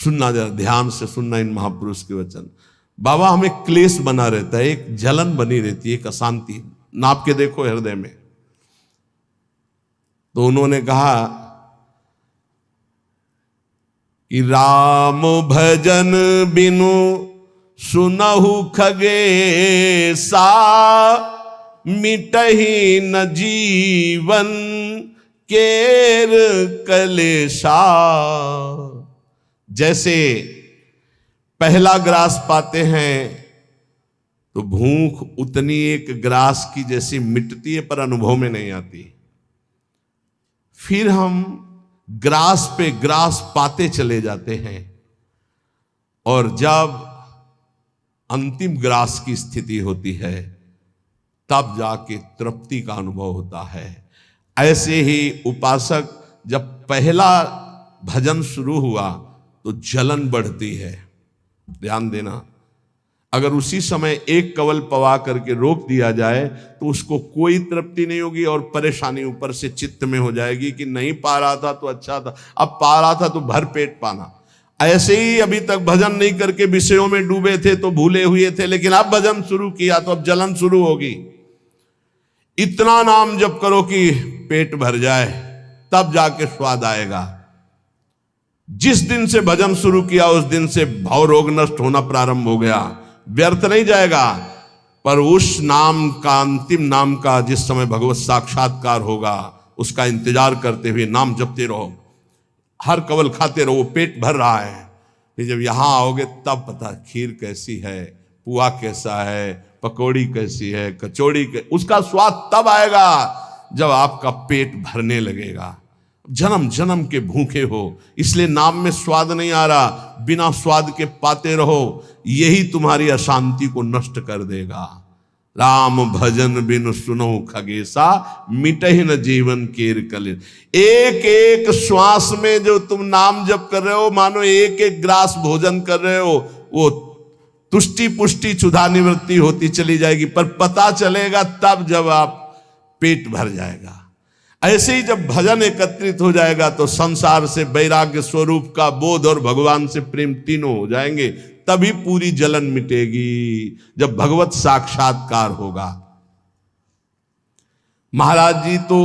सुनना, जरा ध्यान से सुनना इन महापुरुष के वचन। बाबा, हमें क्लेश बना रहता है, एक जलन बनी रहती है, एक अशांति, नाप के देखो हृदय में। तो उन्होंने कहा कि राम भजन बिनु सुनहु खगेसा, मिटहि न जीवन केर कलेशा। जैसे पहला ग्रास पाते हैं तो भूख उतनी एक ग्रास की जैसी मिटती है, पर अनुभव में नहीं आती। फिर हम ग्रास पे ग्रास पाते चले जाते हैं, और जब अंतिम ग्रास की स्थिति होती है तब जाके तृप्ति का अनुभव होता है। ऐसे ही उपासक, जब पहला भजन शुरू हुआ तो जलन बढ़ती है। ध्यान देना, अगर उसी समय एक कवल पवा करके रोक दिया जाए तो उसको कोई तृप्ति नहीं होगी, और परेशानी ऊपर से चित्त में हो जाएगी कि नहीं पा रहा था तो अच्छा था, अब पा रहा था तो भर पेट पाना। ऐसे ही अभी तक भजन नहीं करके विषयों में डूबे थे तो भूले हुए थे, लेकिन अब भजन शुरू किया तो अब जलन शुरू होगी। इतना नाम जप करो कि पेट भर जाए, तब जाके स्वाद आएगा। जिस दिन से भजन शुरू किया उस दिन से भव रोग नष्ट होना प्रारंभ हो गया, व्यर्थ नहीं जाएगा। पर उस नाम का, अंतिम नाम का, जिस समय भगवत साक्षात्कार होगा उसका इंतजार करते हुए नाम जपते रहो, हर कवल खाते रहो, पेट भर रहा है। फिर जब यहां आओगे तब पता खीर कैसी है, पुआ कैसा है, पकौड़ी कैसी है, कचौड़ी उसका स्वाद तब आएगा जब आपका पेट भरने लगेगा। जन्म जन्म के भूखे हो, इसलिए नाम में स्वाद नहीं आ रहा, बिना स्वाद के पाते रहो, यही तुम्हारी अशांति को नष्ट कर देगा। राम भजन बिनु सुनो खगेसा, मिटहि न जीवन केर कलेश। एक एक श्वास में जो तुम नाम जप कर रहे हो, मानो एक एक ग्रास भोजन कर रहे हो, वो तुष्टि पुष्टि क्षुधा निवृत्ति होती चली जाएगी, पर पता चलेगा तब जब आप पेट भर जाएगा। ऐसे ही जब भजन एकत्रित हो जाएगा तो संसार से वैराग्य स्वरूप का बोध और भगवान से प्रेम तीनों हो जाएंगे, तभी पूरी जलन मिटेगी, जब भगवत साक्षात्कार होगा। महाराज जी तो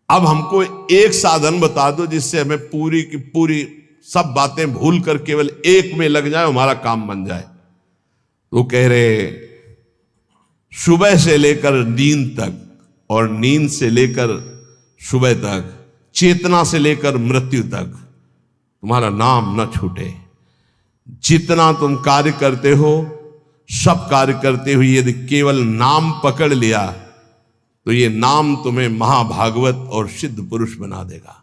अब हमको एक साधन बता दो जिससे हमें पूरी की पूरी सब बातें भूल कर केवल एक में लग जाए, हमारा काम बन जाए। तो कह रहे सुबह से लेकर नींद तक, और नींद से लेकर सुबह तक, चेतना से लेकर मृत्यु तक तुम्हारा नाम न छूटे। जितना तुम कार्य करते हो, सब कार्य करते हुए यदि केवल नाम पकड़ लिया तो ये नाम तुम्हें महाभागवत और सिद्ध पुरुष बना देगा।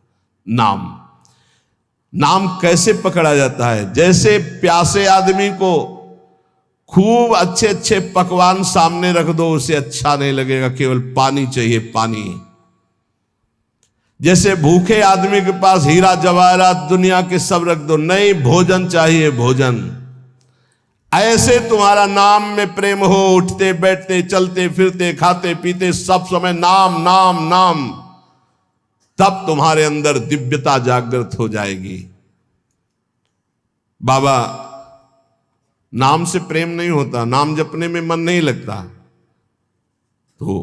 नाम कैसे पकड़ा जाता है? जैसे प्यासे आदमी को खूब अच्छे अच्छे पकवान सामने रख दो, उसे अच्छा नहीं लगेगा, केवल पानी चाहिए, पानी। जैसे भूखे आदमी के पास हीरा जवाहरात दुनिया के सब रख दो, नहीं, भोजन चाहिए, भोजन। ऐसे तुम्हारा नाम में प्रेम हो, उठते बैठते चलते फिरते खाते पीते सब समय नाम नाम नाम, तब तुम्हारे अंदर दिव्यता जागृत हो जाएगी। बाबा, नाम से प्रेम नहीं होता, नाम जपने में मन नहीं लगता, तो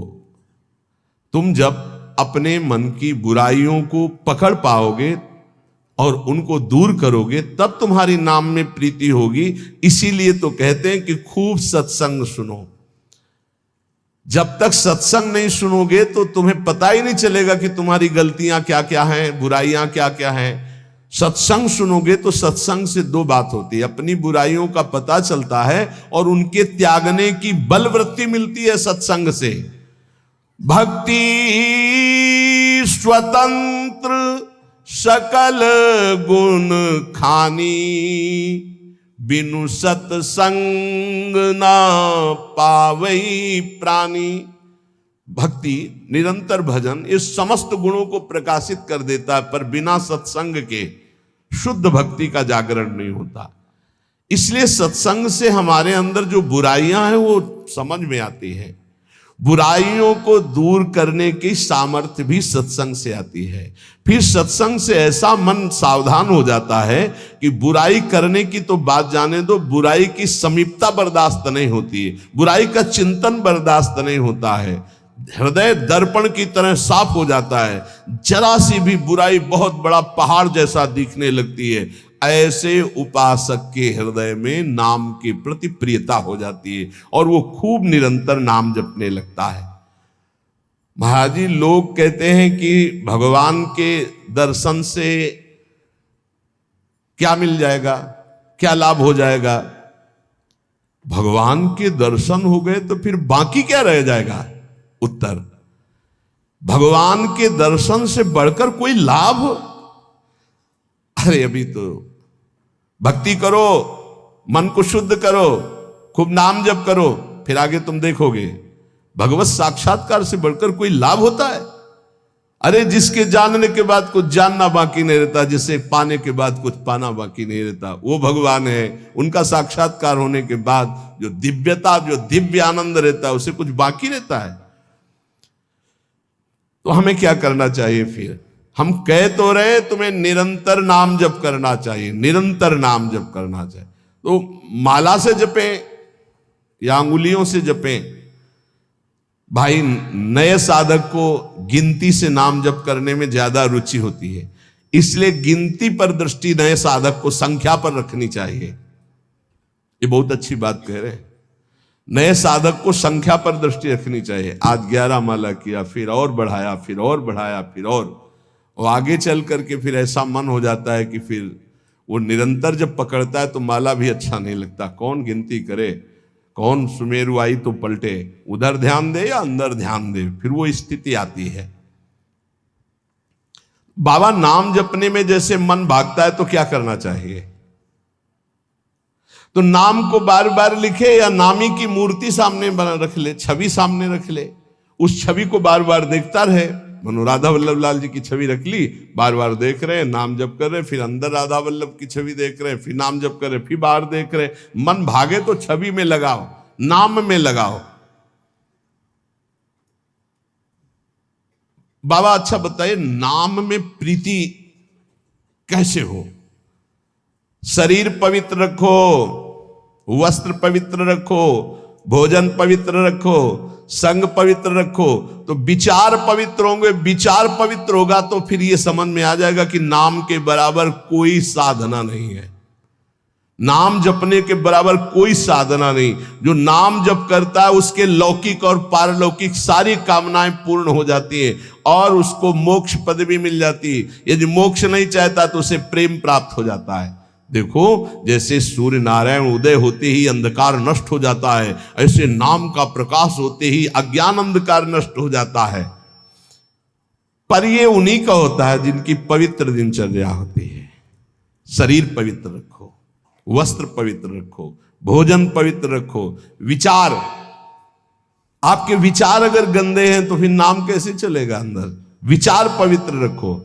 तुम जब अपने मन की बुराइयों को पकड़ पाओगे और उनको दूर करोगे तब तुम्हारी नाम में प्रीति होगी। इसीलिए तो कहते हैं कि खूब सत्संग सुनो। जब तक सत्संग नहीं सुनोगे तो तुम्हें पता ही नहीं चलेगा कि तुम्हारी गलतियां क्या क्या हैं, बुराइयां क्या क्या हैं। सत्संग सुनोगे तो सत्संग से दो बात होती है, अपनी बुराइयों का पता चलता है और उनके त्यागने की बलवृत्ति मिलती है सत्संग से। भक्ति स्वतंत्र सकल गुण खानी, बिनु सत्संग ना पावई प्राणी। भक्ति, निरंतर भजन इस समस्त गुणों को प्रकाशित कर देता है, पर बिना सत्संग के शुद्ध भक्ति का जागरण नहीं होता। इसलिए सत्संग से हमारे अंदर जो बुराइयां हैं वो समझ में आती हैं, बुराइयों को दूर करने की सामर्थ्य भी सत्संग से आती है। फिर सत्संग से ऐसा मन सावधान हो जाता है कि बुराई करने की तो बात जाने दो, बुराई की समीपता बर्दाश्त नहीं होती है, बुराई का चिंतन बर्दाश्त नहीं होता है। हृदय दर्पण की तरह साफ हो जाता है, जरा सी भी बुराई बहुत बड़ा पहाड़ जैसा दिखने लगती है। ऐसे उपासक के हृदय में नाम के प्रति प्रियता हो जाती है और वो खूब निरंतर नाम जपने लगता है। महाराज जी, लोग कहते हैं कि भगवान के दर्शन से क्या मिल जाएगा, क्या लाभ हो जाएगा। भगवान के दर्शन हो गए तो फिर बाकी क्या रह जाएगा। उत्तर, भगवान के दर्शन से बढ़कर कोई लाभ। अरे अभी तो भक्ति करो, मन को शुद्ध करो, खूब नाम जप करो, फिर आगे तुम देखोगे भगवत साक्षात्कार से बढ़कर कोई लाभ होता है। अरे जिसके जानने के बाद कुछ जानना बाकी नहीं रहता, जिसे पाने के बाद कुछ पाना बाकी नहीं रहता, वो भगवान है। उनका साक्षात्कार होने के बाद जो दिव्यता, जो दिव्य आनंद रहता है, उसे कुछ बाकी रहता है। तो हमें क्या करना चाहिए फिर। हम कह तो रहे तुम्हें निरंतर नाम जप करना चाहिए, निरंतर नाम जप करना चाहिए। तो माला से जपें या अंगुलियों से जपें। भाई, नए साधक को गिनती से नाम जप करने में ज्यादा रुचि होती है, इसलिए गिनती पर दृष्टि नए साधक को संख्या पर रखनी चाहिए। ये बहुत अच्छी बात कह रहे हैं। नए साधक को संख्या पर दृष्टि रखनी चाहिए। आज 11 माला किया, फिर और बढ़ाया, फिर और बढ़ाया, फिर और आगे चल करके फिर ऐसा मन हो जाता है कि फिर वो निरंतर जब पकड़ता है तो माला भी अच्छा नहीं लगता। कौन गिनती करे, कौन सुमेरु आई तो पलटे, उधर ध्यान दे या अंदर ध्यान दे, फिर वो स्थिति आती है। बाबा, नाम जपने में जैसे मन भागता है तो क्या करना चाहिए। तो नाम को बार बार लिखे या नामी की मूर्ति सामने बना रख ले, छवि सामने रख ले, उस छवि को बार बार देखता रहे। मनो राधा वल्लभ लाल जी की छवि रख ली, बार बार देख रहे हैं, नाम जप कर रहे हैं, फिर अंदर राधा वल्लभ की छवि देख रहे हैं, फिर नाम जप कर रहे हैं, फिर बाहर देख रहे हैं। मन भागे तो छवि में लगाओ, नाम में लगाओ। बाबा, अच्छा बताइए, नाम में प्रीति कैसे हो। शरीर पवित्र रखो, वस्त्र पवित्र रखो, भोजन पवित्र रखो, संग पवित्र रखो, तो विचार पवित्र होंगे। विचार पवित्र होगा तो फिर ये समझ में आ जाएगा कि नाम के बराबर कोई साधना नहीं है। नाम जपने के बराबर कोई साधना नहीं। जो नाम जप करता है उसके लौकिक और पारलौकिक सारी कामनाएं पूर्ण हो जाती हैं और उसको मोक्ष पदवी मिल जाती है। यदि मोक्ष नहीं चाहता तो उसे प्रेम प्राप्त हो जाता है। देखो, जैसे सूर्य नारायण उदय होते ही अंधकार नष्ट हो जाता है, ऐसे नाम का प्रकाश होते ही अज्ञान अंधकार नष्ट हो जाता है। पर ये उन्हीं का होता है जिनकी पवित्र दिनचर्या होती है। शरीर पवित्र रखो, वस्त्र पवित्र रखो, भोजन पवित्र रखो, विचार, आपके विचार अगर गंदे हैं तो फिर नाम कैसे चलेगा अंदर। विचार पवित्र रखो।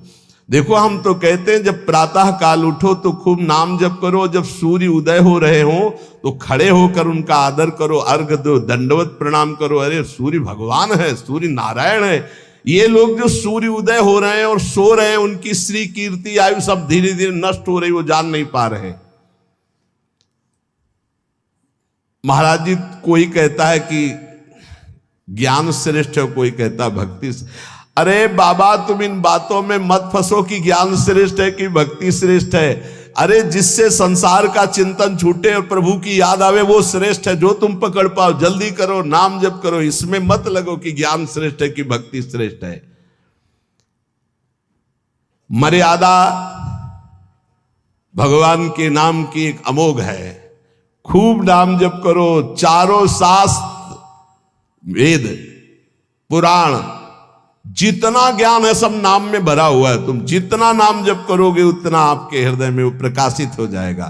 देखो, हम तो कहते हैं जब प्रातः काल उठो तो खूब नाम जप करो, जब सूर्य उदय हो रहे हो तो खड़े होकर उनका आदर करो, अर्घ दो, दंडवत प्रणाम करो। अरे सूर्य भगवान है, सूर्य नारायण है। ये लोग जो सूर्य उदय हो रहे हैं और सो रहे हैं, उनकी श्री कीर्ति आयु सब धीरे धीरे नष्ट हो रही, वो जान नहीं पा रहे। महाराज जी, कोई कहता है कि ज्ञान श्रेष्ठ है, कोई कहता है भक्ति। अरे बाबा, तुम इन बातों में मत फंसो कि ज्ञान श्रेष्ठ है कि भक्ति श्रेष्ठ है। अरे जिससे संसार का चिंतन छूटे और प्रभु की याद आवे वो श्रेष्ठ है। जो तुम पकड़ पाओ, जल्दी करो, नाम जप करो। इसमें मत लगो कि ज्ञान श्रेष्ठ है कि भक्ति श्रेष्ठ है। मर्यादा भगवान के नाम की एक अमोघ है। खूब नाम जप करो। चारों शास्त्र, वेद, पुराण, जितना ज्ञान है सब नाम में भरा हुआ है। तुम जितना नाम जप करोगे उतना आपके हृदय में वो प्रकाशित हो जाएगा।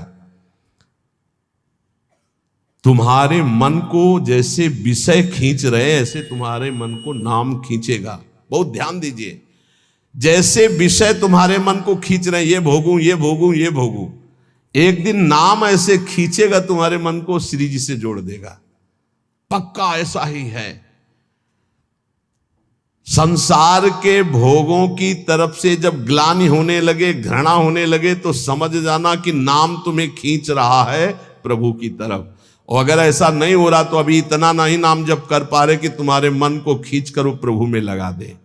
तुम्हारे मन को जैसे विषय खींच रहे ऐसे तुम्हारे मन को नाम खींचेगा। बहुत ध्यान दीजिए, जैसे विषय तुम्हारे मन को खींच रहे हैं, ये भोगूं, ये भोगूं, ये भोगूं, एक दिन नाम ऐसे खींचेगा तुम्हारे मन को, श्री जी से जोड़ देगा। पक्का ऐसा ही है। संसार के भोगों की तरफ से जब ग्लानि होने लगे, घृणा होने लगे, तो समझ जाना कि नाम तुम्हें खींच रहा है प्रभु की तरफ। और अगर ऐसा नहीं हो रहा तो अभी इतना नहीं नाम जप कर पा रहे कि तुम्हारे मन को खींच कर वो प्रभु में लगा दे।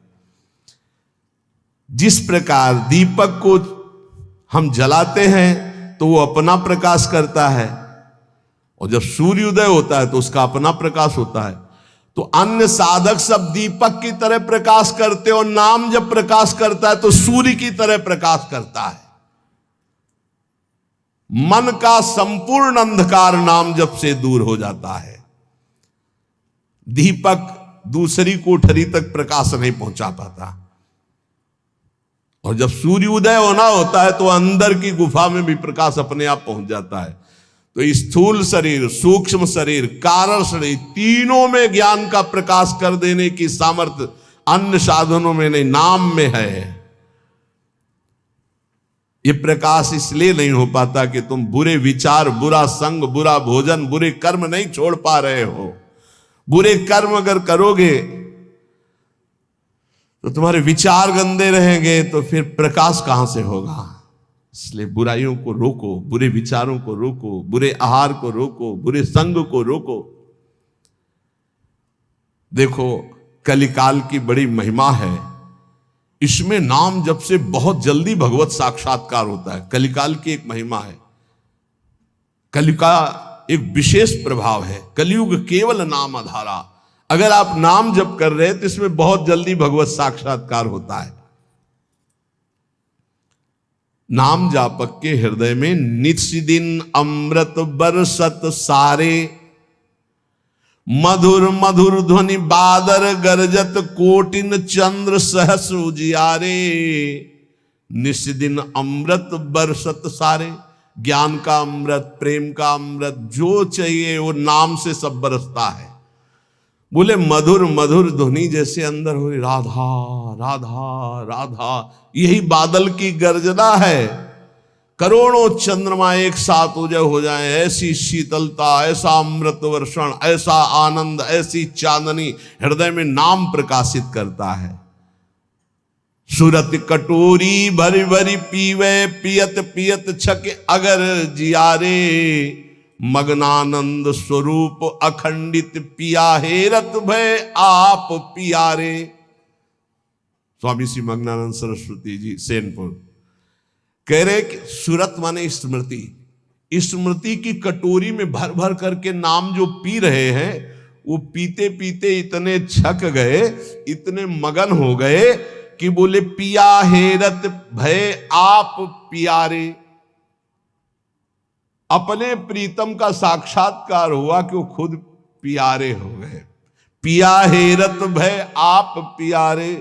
जिस प्रकार दीपक को हम जलाते हैं तो वो अपना प्रकाश करता है, और जब सूर्योदय होता है तो उसका अपना प्रकाश होता है। तो अन्य साधक सब दीपक की तरह प्रकाश करते, और नाम जब प्रकाश करता है तो सूर्य की तरह प्रकाश करता है। मन का संपूर्ण अंधकार नाम जप से दूर हो जाता है। दीपक दूसरी कोठरी तक प्रकाश नहीं पहुंचा पाता, और जब सूर्योदय होना होता है तो अंदर की गुफा में भी प्रकाश अपने आप पहुंच जाता है। तो स्थूल शरीर, सूक्ष्म शरीर, कारण शरीर, तीनों में ज्ञान का प्रकाश कर देने की सामर्थ्य अन्य साधनों में नहीं, नाम में है। ये प्रकाश इसलिए नहीं हो पाता कि तुम बुरे विचार, बुरा संग, बुरा भोजन, बुरे कर्म नहीं छोड़ पा रहे हो। बुरे कर्म अगर करोगे तो तुम्हारे विचार गंदे रहेंगे, तो फिर प्रकाश कहां से होगा। इसलिए बुराइयों को रोको, बुरे विचारों को रोको, बुरे आहार को रोको, बुरे संग को रोको। देखो, कलिकाल की बड़ी महिमा है, इसमें नाम जप से बहुत जल्दी भगवत साक्षात्कार होता है। कलिकाल की एक महिमा है, कलि का एक विशेष प्रभाव है। कलयुग केवल नाम आधारा। अगर आप नाम जप कर रहे हैं तो इसमें बहुत जल्दी भगवत साक्षात्कार होता है। नाम जापक के हृदय में नित्य दिन अमृत बरसत सारे, मधुर मधुर ध्वनि बादर गरजत, कोटिन चंद्र सहस उजियारे। नित्य दिन अमृत बरसत सारे, ज्ञान का अमृत, प्रेम का अमृत, जो चाहिए वो नाम से सब बरसता है। बोले मधुर मधुर ध्वनि जैसे अंदर हो, राधा राधा राधा, यही बादल की गर्जना है। करोड़ों चंद्रमा एक साथ उदय हो जाए, ऐसी शीतलता, ऐसा अमृत वर्षण, ऐसा आनंद, ऐसी चांदनी हृदय में नाम प्रकाशित करता है। सुरत कटोरी भरी भरी पीवे, पियत पियत छक अगर जियारे। मग्नानंद स्वरूप अखंडित पिया हेरत भय आप पियारे। स्वामी श्री मग्नानंद सरस्वती जी सेनपुर कह रहे कि सुरत माने स्मृति, स्मृति की कटोरी में भर भर करके नाम जो पी रहे हैं, वो पीते पीते इतने छक गए, इतने मगन हो गए कि बोले पिया हेरत भय आप पियारे। अपने प्रीतम का साक्षात्कार हुआ कि वो खुद प्यारे हो गए। पिया हेरत भय आप प्यारे,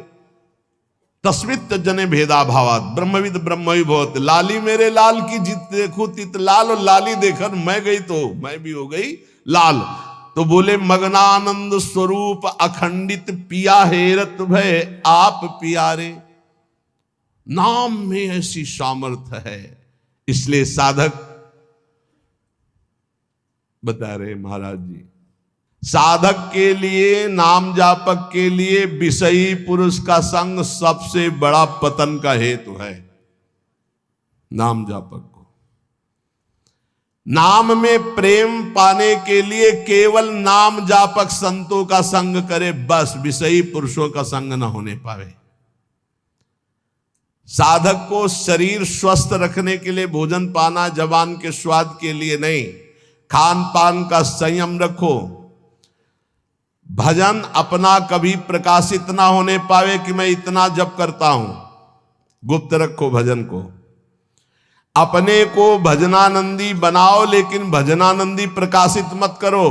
तस्मित जने भेदा भावात, ब्रह्मविद ब्रह्मवि भवत। लाली मेरे लाल की जित देखो तित लाल, और लाली देखकर मैं गई तो मैं भी हो गई लाल। तो बोले मग्नानंद स्वरूप अखंडित पिया हेरत भय आप प्यारे। नाम में ऐसी सामर्थ्य है, इसलिए साधक बता रहे महाराज जी, साधक के लिए, नाम जापक के लिए विषयी पुरुष का संग सबसे बड़ा पतन का हेतु है। नाम जापक को नाम में प्रेम पाने के लिए केवल नाम जापक संतों का संग करे, बस विषयी पुरुषों का संग न होने पावे। साधक को शरीर स्वस्थ रखने के लिए भोजन पाना जबान के स्वाद के लिए नहीं, खान पान का संयम रखो। भजन अपना कभी प्रकाशित ना होने पावे कि मैं इतना जप करता हूं, गुप्त रखो भजन को। अपने को भजनानंदी बनाओ, लेकिन भजनानंदी प्रकाशित मत करो।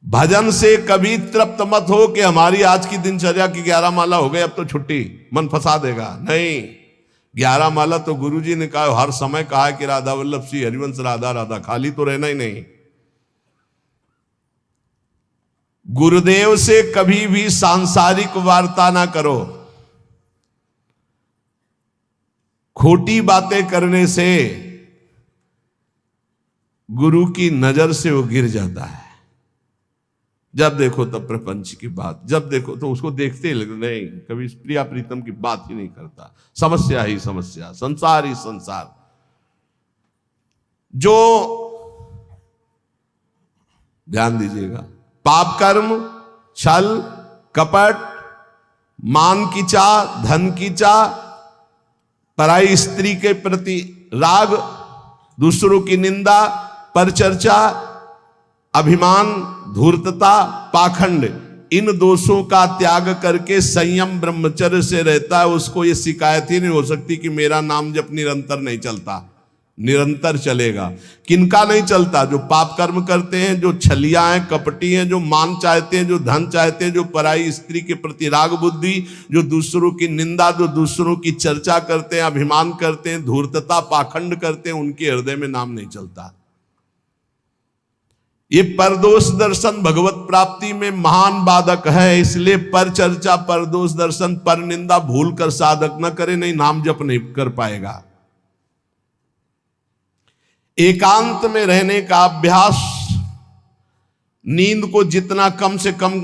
भजन से कभी तृप्त मत हो कि हमारी आज की दिनचर्या की 11 माला हो गई, अब तो छुट्टी, मन फंसा देगा। नहीं, 11 माला तो गुरुजी ने कहा, हर समय कहा है कि राधा वल्लभ श्री हरिवंश राधा राधा, खाली तो रहना ही नहीं। गुरुदेव से कभी भी सांसारिक वार्ता ना करो। खोटी बातें करने से गुरु की नजर से वो गिर जाता है। जब देखो तब प्रपंच की बात, जब देखो तो उसको देखते ही लग नहीं, कभी प्रिया प्रीतम की बात ही नहीं करता, समस्या ही समस्या, संसार ही संसार। जो ध्यान दीजिएगा, पाप कर्म, छल कपट, मान की चाह, धन की चाह, पराई स्त्री के प्रति राग, दूसरों की निंदा, परचर्चा, अभिमान, धूर्तता, पाखंड, इन दोषों का त्याग करके संयम ब्रह्मचर्य से रहता है, उसको ये शिकायत ही नहीं हो सकती कि मेरा नाम जप निरंतर नहीं चलता। निरंतर चलेगा। किनका नहीं चलता? जो पाप कर्म करते हैं, जो छलिया हैं, कपटी हैं, जो मान चाहते हैं, जो धन चाहते हैं, जो पराई स्त्री के प्रति राग बुद्धि, जो दूसरों की निंदा, जो दूसरों की चर्चा करते हैं, अभिमान करते हैं, धूर्तता, पाखंड करते हैं, उनके हृदय में नाम नहीं चलता। ये परदोष दर्शन भगवत प्राप्ति में महान बाधक है। इसलिए पर चर्चा, परदोष दर्शन, पर निंदा भूल कर साधक न करे, नहीं नाम जप नहीं कर पाएगा। एकांत में रहने का अभ्यास, नींद को जितना कम से कम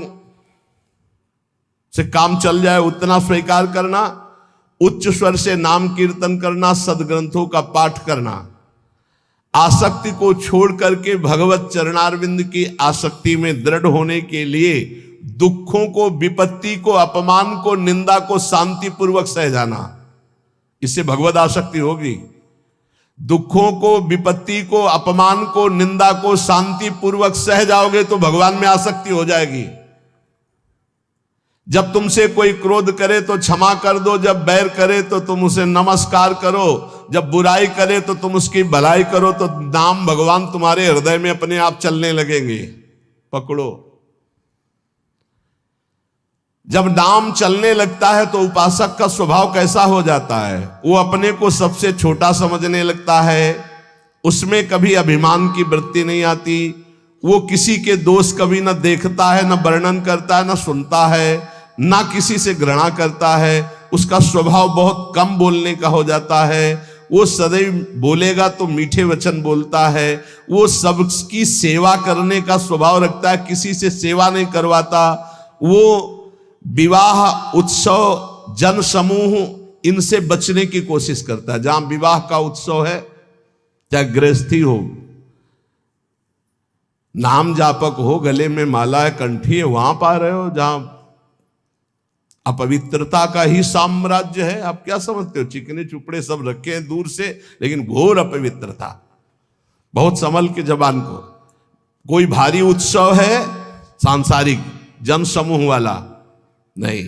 से काम चल जाए उतना स्वीकार करना, उच्च स्वर से नाम कीर्तन करना, सदग्रंथों का पाठ करना, आसक्ति को छोड़ करके भगवत चरणारविंद की आसक्ति में दृढ़ होने के लिए दुखों को, विपत्ति को, अपमान को, निंदा को शांतिपूर्वक सह जाना, इससे भगवत आसक्ति होगी। दुखों को, विपत्ति को, अपमान को, निंदा को शांतिपूर्वक सह जाओगे तो भगवान में आसक्ति हो जाएगी। जब तुमसे कोई क्रोध करे तो क्षमा कर दो, जब बैर करे तो तुम उसे नमस्कार करो, जब बुराई करे तो तुम उसकी भलाई करो, तो नाम भगवान तुम्हारे हृदय में अपने आप चलने लगेंगे। पकड़ो। जब नाम चलने लगता है तो उपासक का स्वभाव कैसा हो जाता है? वो अपने को सबसे छोटा समझने लगता है, उसमें कभी अभिमान की वृत्ति नहीं आती, वो किसी के दोष कभी न देखता है, न वर्णन करता है, न सुनता है, ना किसी से घृणा करता है। उसका स्वभाव बहुत कम बोलने का हो जाता है। वो सदैव बोलेगा तो मीठे वचन बोलता है। वो सबकी सेवा करने का स्वभाव रखता है, किसी से सेवा नहीं करवाता। वो विवाह, उत्सव, जन समूह, इनसे बचने की कोशिश करता है। जहां विवाह का उत्सव है, चाहे गृहस्थी हो, नाम जापक हो, गले में माला है, कंठी है, वहां पा रहे हो जहां अपवित्रता का ही साम्राज्य है। आप क्या समझते हो? चिकने चुपड़े सब रखे हैं दूर से, लेकिन घोर अपवित्रता। बहुत संभल के जबान को। कोई भारी उत्सव है सांसारिक जन समूह वाला नहीं,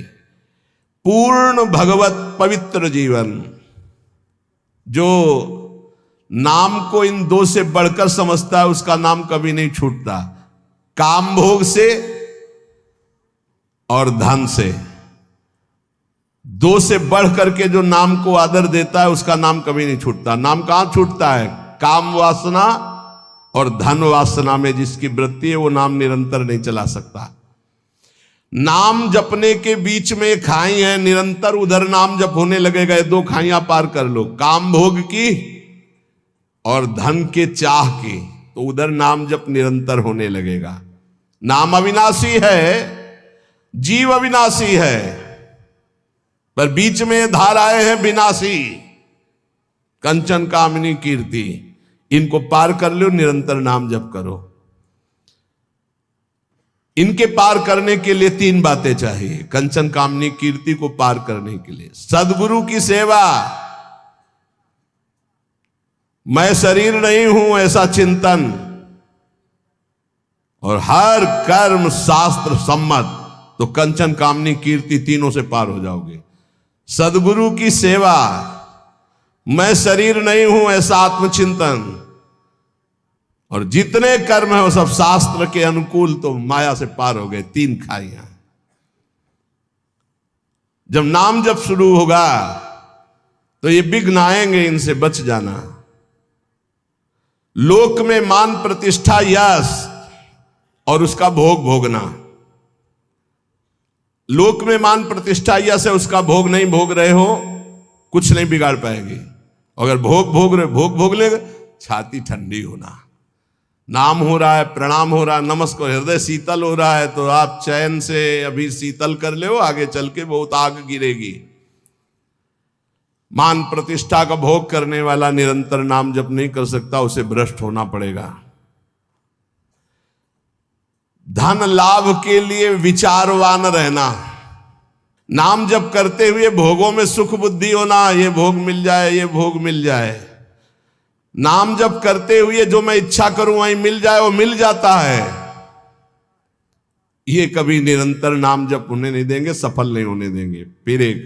पूर्ण भगवत पवित्र जीवन। जो नाम को इन दो से बढ़कर समझता है, उसका नाम कभी नहीं छूटता। काम भोग से और धन से, दो से बढ़ करके जो नाम को आदर देता है, उसका नाम कभी नहीं छूटता। नाम कहां छूटता है? काम वासना और धन वासना में जिसकी वृत्ति है, वो नाम निरंतर नहीं चला सकता। नाम जपने के बीच में खाई है, निरंतर उधर नाम जप होने लगेगा। दो खाइयां पार कर लो, काम भोग की और धन के चाह की, तो उधर नाम जप निरंतर होने लगेगा। नाम अविनाशी है, जीव अविनाशी है, पर बीच में धाराएं हैं विनाशी। कंचन, कामिनी, कीर्ति, इनको पार कर लो, निरंतर नाम जप करो। इनके पार करने के लिए तीन बातें चाहिए। कंचन, कामनी, कीर्ति को पार करने के लिए सदगुरु की सेवा, मैं शरीर नहीं हूं ऐसा चिंतन, और हर कर्म शास्त्र सम्मत, तो कंचन, कामनी, कीर्ति तीनों से पार हो जाओगे। सदगुरु की सेवा, मैं शरीर नहीं हूं ऐसा आत्मचिंतन, और जितने कर्म है वो सब शास्त्र के अनुकूल, तो माया से पार हो गए। तीन खाइयां। जब नाम जब शुरू होगा तो ये विघ्न आएंगे, इनसे बच जाना। लोक में मान, प्रतिष्ठा, यश और उसका भोग भोगना। लोक में मान, प्रतिष्ठा, यश है, उसका भोग नहीं भोग रहे हो, कुछ नहीं बिगाड़ पाएगी। अगर भोग भोग रहे, भोग भोग लेगा, छाती ठंडी होना, नाम हो रहा है, प्रणाम हो रहा है, नमस्कार, हृदय शीतल हो रहा है, तो आप चैन से अभी शीतल कर ले, आगे चल के बहुत आग गिरेगी। मान प्रतिष्ठा का भोग करने वाला निरंतर नाम जप नहीं कर सकता, उसे भ्रष्ट होना पड़ेगा। धन लाभ के लिए विचारवान रहना, नाम जप करते हुए भोगों में सुख बुद्धि होना, ये भोग मिल जाए, ये भोग मिल जाए। नाम जप करते हुए जो मैं इच्छा करूं वही मिल जाए, वो मिल जाता है। ये कभी निरंतर नाम जप होने नहीं देंगे, सफल नहीं होने देंगे। फिर एक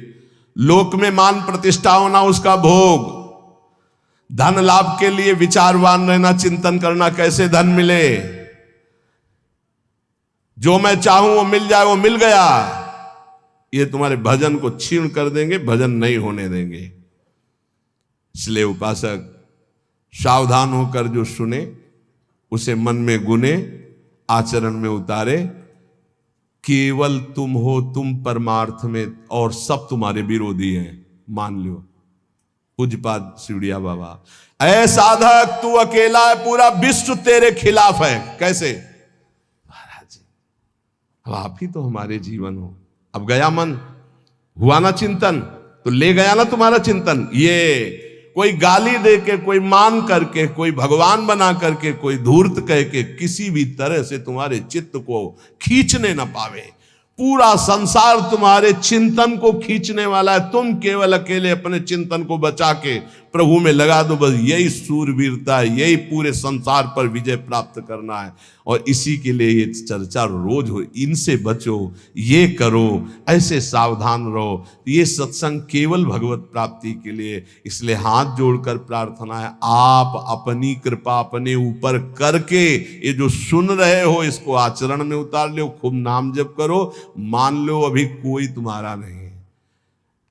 लोक में मान प्रतिष्ठा होना, उसका भोग। धन लाभ के लिए विचारवान रहना, चिंतन करना कैसे धन मिले, जो मैं चाहूं वो मिल जाए, वो मिल गया। ये तुम्हारे भजन को क्षीण कर देंगे, भजन नहीं होने देंगे। इसलिए उपासक सावधान होकर जो सुने उसे मन में गुने, आचरण में उतारे। केवल तुम हो, तुम परमार्थ में, और सब तुम्हारे विरोधी हैं, मान लो। पूज्यपाद शिवड़िया बाबा, ऐ साधक तू अकेला है, पूरा विश्व तेरे खिलाफ है। कैसे महाराज जी, अब आप ही तो हमारे जीवन हो। अब गया मन, हुआ ना चिंतन, तो ले गया ना तुम्हारा चिंतन। ये कोई गाली दे के, कोई मान करके, कोई भगवान बना करके, कोई धूर्त कह के किसी भी तरह से तुम्हारे चित्त को खींचने न पावे। पूरा संसार तुम्हारे चिंतन को खींचने वाला है, तुम केवल अकेले अपने चिंतन को बचा के प्रभु में लगा दो। बस यही सूरवीरता है, यही पूरे संसार पर विजय प्राप्त करना है। और इसी के लिए ये चर्चा रोज हो, इनसे बचो, ये करो, ऐसे सावधान रहो। ये सत्संग केवल भगवत प्राप्ति के लिए। इसलिए हाथ जोड़कर प्रार्थना है, आप अपनी कृपा अपने ऊपर करके ये जो सुन रहे हो इसको आचरण में उतार लो। खूब नाम जप करो। मान लो अभी कोई तुम्हारा नहीं,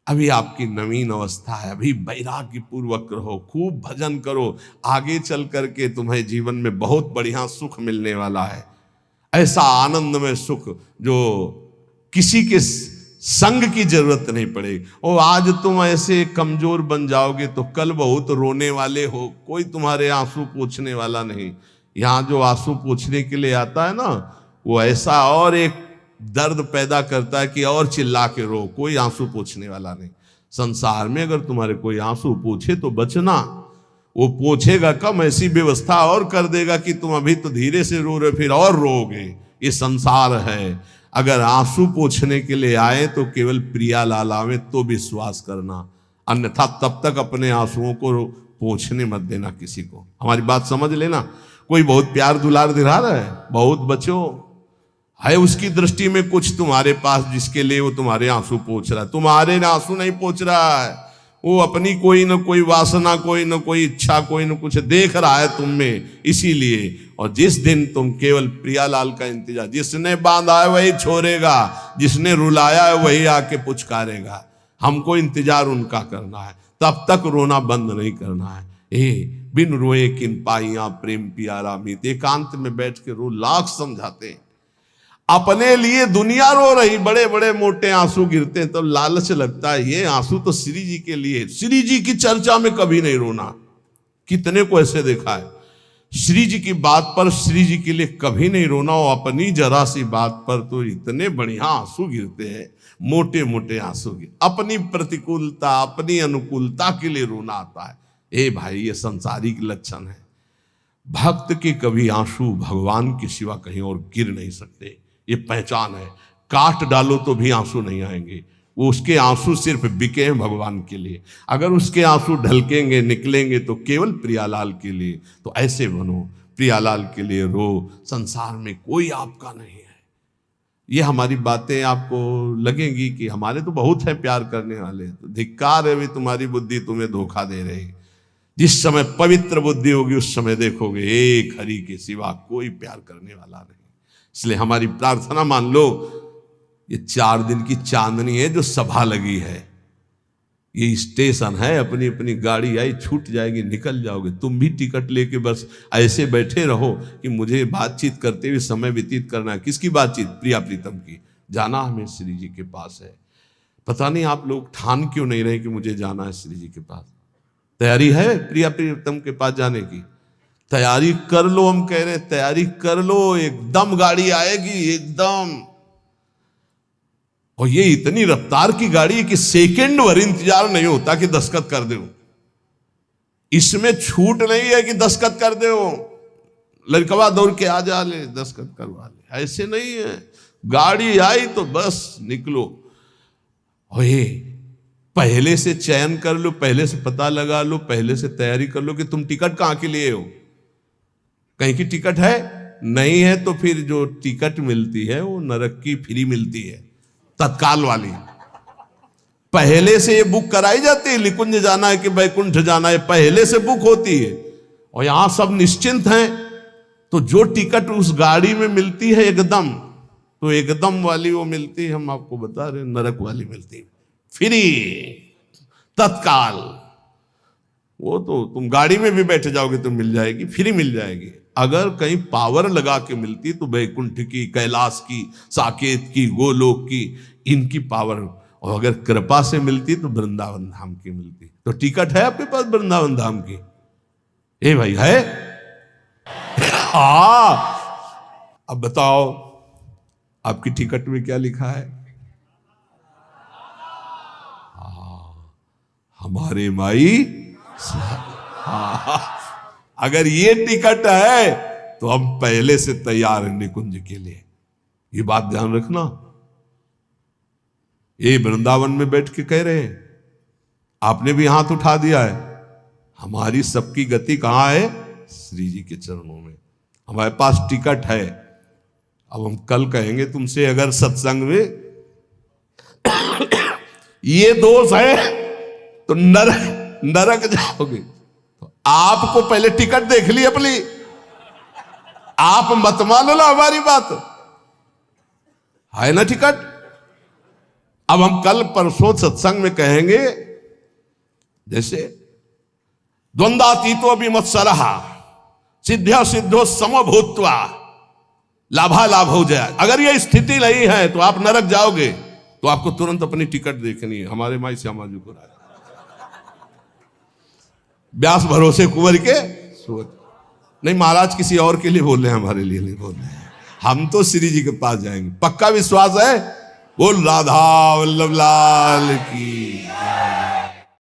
अभी आपकी नवीन अवस्था है, अभी वैराग्य पूर्वक रहो, खूब भजन करो। आगे चल करके तुम्हें जीवन में बहुत बढ़िया सुख मिलने वाला है। ऐसा आनंद में सुख जो किसी के संग की जरूरत नहीं पड़ेगी। और आज तुम ऐसे कमजोर बन जाओगे तो कल बहुत रोने वाले हो, कोई तुम्हारे आंसू पोंछने वाला नहीं। यहाँ जो आंसू पोंछने के लिए आता है ना, वो ऐसा और एक दर्द पैदा करता है कि और चिल्ला के रो, कोई आंसू पोंछने वाला नहीं। संसार में अगर तुम्हारे कोई आंसू पोंछे तो बचना, वो पोंछेगा कम, ऐसी व्यवस्था और कर देगा कि तुम अभी तो धीरे से रो रहे, फिर और रोगे। ये संसार है। अगर आंसू पोंछने के लिए आए तो केवल प्रियालाल आवे तो विश्वास करना, अन्यथा तब तक अपने आंसुओं को पोंछने मत देना किसी को। हमारी बात समझ लेना। कोई बहुत प्यार दुलार दिला रहा है, बहुत बचो, है उसकी दृष्टि में कुछ तुम्हारे पास जिसके लिए वो तुम्हारे आंसू पोंछ रहा है। तुम्हारे आंसू नहीं पोंछ रहा है, वो अपनी कोई न कोई वासना, कोई न कोई इच्छा, कोई न कुछ देख रहा है तुम में, इसीलिए। और जिस दिन तुम केवल प्रियालाल का इंतजार, जिसने बांधा है वही छोड़ेगा, जिसने रुलाया है वही आके पुचकारेगा। हमको इंतजार उनका करना है, तब तक रोना बंद नहीं करना है। बिन रोए किन पाइया प्रेम प्यारा मीत, एकांत में बैठ के रो, लाख समझाते हैं। अपने लिए दुनिया रो रही, बड़े बड़े मोटे आंसू गिरते हैं, तब लालच लगता है ये आंसू तो श्री जी के लिए। श्री जी की चर्चा में कभी नहीं रोना। कितने को ऐसे देखा है, श्री जी की बात पर, श्री जी के लिए कभी नहीं रोना। और अपनी जरा सी बात पर तो इतने बढ़िया आंसू गिरते हैं, मोटे मोटे आंसू गिर। अपनी प्रतिकूलता, अपनी अनुकूलता के लिए रोना आता है। ए भाई, ये संसारिक लक्षण है। भक्त के कभी आंसू भगवान के सिवा कहीं और गिर नहीं सकते, ये पहचान है। काट डालो तो भी आंसू नहीं आएंगे, वो उसके आंसू सिर्फ बिके हैं भगवान के लिए। अगर उसके आंसू ढलकेंगे, निकलेंगे तो केवल प्रियालाल के लिए। तो ऐसे बनो, प्रियालाल के लिए रो। संसार में कोई आपका नहीं है। ये हमारी बातें आपको लगेंगी कि हमारे तो बहुत है प्यार करने वाले, तो धिक्कार है भी तुम्हारी बुद्धि तुम्हें धोखा दे रही। जिस समय पवित्र बुद्धि होगी उस समय देखोगे एक हरि के सिवा कोई प्यार करने वाला नहीं। इसलिए हमारी प्रार्थना मान लो, ये 4 दिन की चांदनी है जो सभा लगी है, ये स्टेशन है। अपनी अपनी गाड़ी आई, छूट जाएगी, निकल जाओगे। तुम भी टिकट लेके बस ऐसे बैठे रहो कि मुझे बातचीत करते हुए समय व्यतीत करना है। किसकी बातचीत? प्रिया प्रीतम की। जाना हमें श्री जी के पास है। पता नहीं आप लोग ठान क्यों नहीं रहे कि मुझे जाना है श्री जी के पास। तैयारी है प्रिया प्रीतम के पास जाने की? तैयारी कर लो, हम कह रहे हैं तैयारी कर लो, एकदम गाड़ी आएगी एकदम। और ये इतनी रफ्तार की गाड़ी है कि सेकंड भर इंतजार नहीं होता कि दस्तखत कर दो। इसमें छूट नहीं है कि दस्तखत कर दो, लड़कवा दौड़ के आ जा ले दस्तखत करवा ले, ऐसे नहीं है। गाड़ी आई तो बस निकलो। ओए पहले से चयन कर लो, पहले से पता लगा लो, पहले से तैयारी कर लो कि तुम टिकट कहां के लिए हो। कहीं की टिकट है नहीं है तो फिर जो टिकट मिलती है वो नरक की फ्री मिलती है, तत्काल वाली। पहले से ये बुक कराई जाती है, निकुंज जाना है कि बैकुंठ जाना है, पहले से बुक होती है। और यहां सब निश्चिंत हैं, तो जो टिकट उस गाड़ी में मिलती है एकदम, तो एकदम वाली वो मिलती है, हम आपको बता रहे नरक वाली मिलती है फ्री, तत्काल। वो तो तुम गाड़ी में भी बैठ जाओगे तो मिल जाएगी, फ्री मिल जाएगी। अगर कहीं पावर लगा के मिलती तो बैकुंठ की, कैलाश की, साकेत की, गोलोक की, इनकी पावर। और अगर कृपा से मिलती तो वृंदावन धाम की मिलती। तो टिकट है आपके पास वृंदावन धाम की? ए भाई है? हाँ, अब बताओ आपकी टिकट में क्या लिखा है? हमारे माई। हाँ, अगर ये टिकट है तो हम पहले से तैयार हैं निकुंज के लिए। ये बात ध्यान रखना। ये वृंदावन में बैठ के कह रहे हैं, आपने भी हाथ उठा दिया है। हमारी सबकी गति कहां है? श्री जी के चरणों में। हमारे पास टिकट है। अब हम कल कहेंगे तुमसे, अगर सत्संग में ये दोष है तो नरक जाओगे। तो आपको पहले टिकट देख ली अपनी, आप मत मान लो हमारी बात, है ना टिकट। अब हम कल परसों सत्संग में कहेंगे, जैसे द्वंद्वातीतो विमत्सरः सिद्ध्या सिद्धो समभूत्वा लाभालाभ हो जाए। अगर ये स्थिति नहीं है तो आप नरक जाओगे। तो आपको तुरंत अपनी टिकट देखनी है। हमारे माई श्यामा जी को व्यास भरोसे कुंवर के सोच नहीं, महाराज किसी और के लिए बोल रहे हैं, हमारे लिए नहीं बोल रहे हैं। हम तो श्री जी के पास जाएंगे, पक्का विश्वास है। बोल राधा वल्लभ लाल की।